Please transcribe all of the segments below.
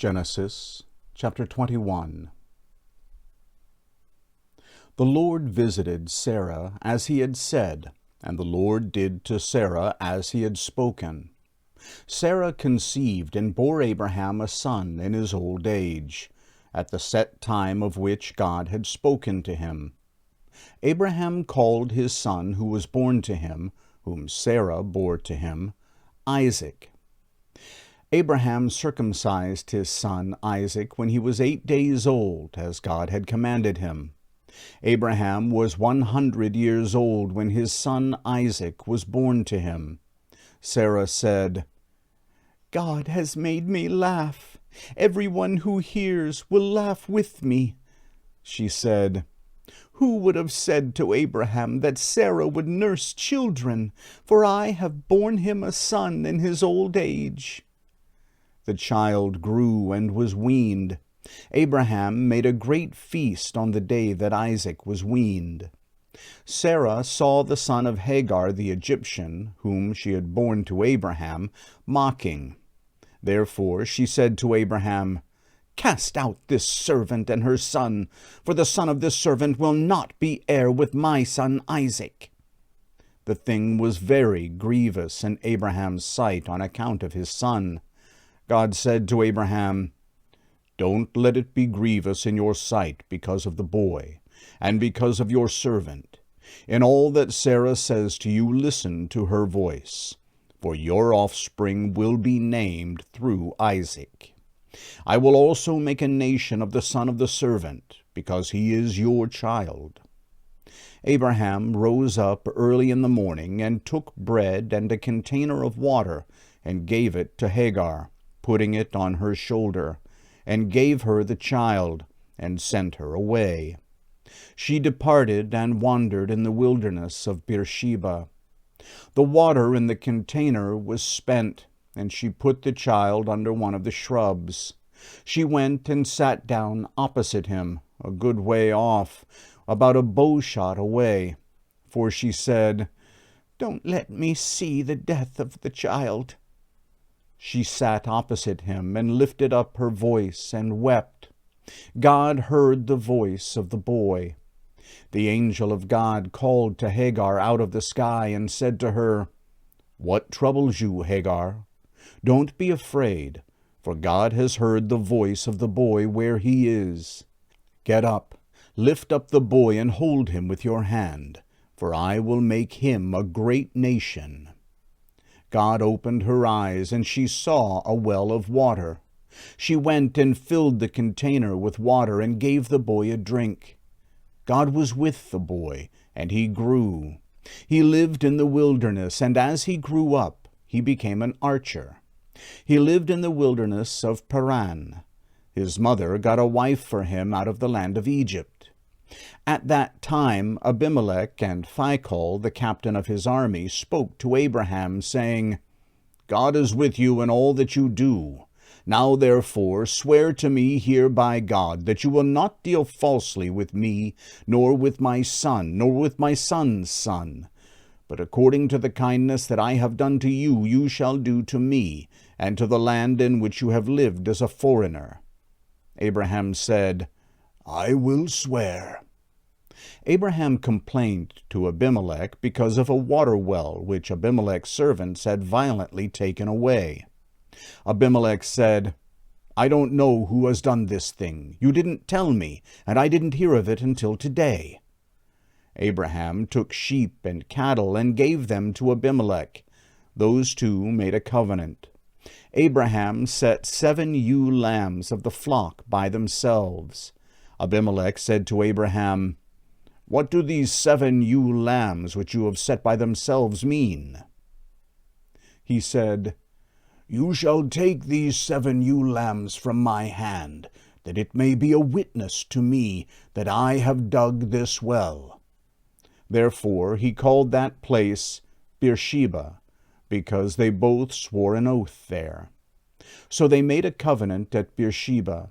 Genesis chapter 21. The Lord visited Sarah as he had said, and the Lord did to Sarah as he had spoken. Sarah conceived and bore Abraham a son in his old age, at the set time of which God had spoken to him. Abraham called his son who was born to him, whom Sarah bore to him, Isaac. Abraham circumcised his son Isaac when he was 8 days old, as God had commanded him. Abraham was 100 years old when his son Isaac was born to him. Sarah said, "God has made me laugh. Everyone who hears will laugh with me." She said, "Who would have said to Abraham that Sarah would nurse children? For I have borne him a son in his old age." The child grew and was weaned. Abraham made a great feast on the day that Isaac was weaned. Sarah saw the son of Hagar the Egyptian, whom she had borne to Abraham, mocking. Therefore she said to Abraham, "Cast out this servant and her son, for the son of this servant will not be heir with my son Isaac." The thing was very grievous in Abraham's sight on account of his son. God said to Abraham, "Don't let it be grievous in your sight because of the boy, and because of your servant. In all that Sarah says to you, listen to her voice, for your offspring will be named through Isaac. I will also make a nation of the son of the servant, because he is your child." Abraham rose up early in the morning, and took bread and a container of water, and gave it to Hagar, putting it on her shoulder, and gave her the child, and sent her away. She departed and wandered in the wilderness of Beersheba. The water in the container was spent, and she put the child under one of the shrubs. She went and sat down opposite him, a good way off, about a bowshot away, for she said, "Don't let me see the death of the child." She sat opposite him and lifted up her voice and wept. God heard the voice of the boy. The angel of God called to Hagar out of the sky and said to her, "What troubles you, Hagar? Don't be afraid, for God has heard the voice of the boy where he is. Get up, lift up the boy and hold him with your hand, for I will make him a great nation." God opened her eyes, and she saw a well of water. She went and filled the container with water and gave the boy a drink. God was with the boy, and he grew. He lived in the wilderness, and as he grew up, he became an archer. He lived in the wilderness of Paran. His mother got a wife for him out of the land of Egypt. At that time Abimelech and Phicol, the captain of his army, spoke to Abraham, saying, "God is with you in all that you do. Now therefore swear to me here by God that you will not deal falsely with me, nor with my son, nor with my son's son. But according to the kindness that I have done to you, you shall do to me, and to the land in which you have lived as a foreigner." Abraham said, "I will swear." Abraham complained to Abimelech because of a water well which Abimelech's servants had violently taken away. Abimelech said, "I don't know who has done this thing. You didn't tell me, and I didn't hear of it until today." Abraham took sheep and cattle and gave them to Abimelech. Those two made a covenant. Abraham set 7 ewe lambs of the flock by themselves. Abimelech said to Abraham, "What do these 7 ewe lambs which you have set by themselves mean?" He said, "You shall take these 7 ewe lambs from my hand, that it may be a witness to me that I have dug this well." Therefore he called that place Beersheba, because they both swore an oath there. So they made a covenant at Beersheba.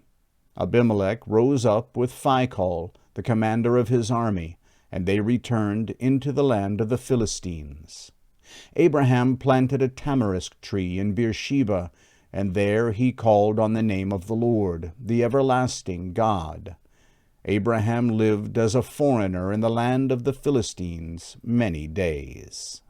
Abimelech rose up with Phicol, the commander of his army, and they returned into the land of the Philistines. Abraham planted a tamarisk tree in Beersheba, and there he called on the name of the Lord, the everlasting God. Abraham lived as a foreigner in the land of the Philistines many days.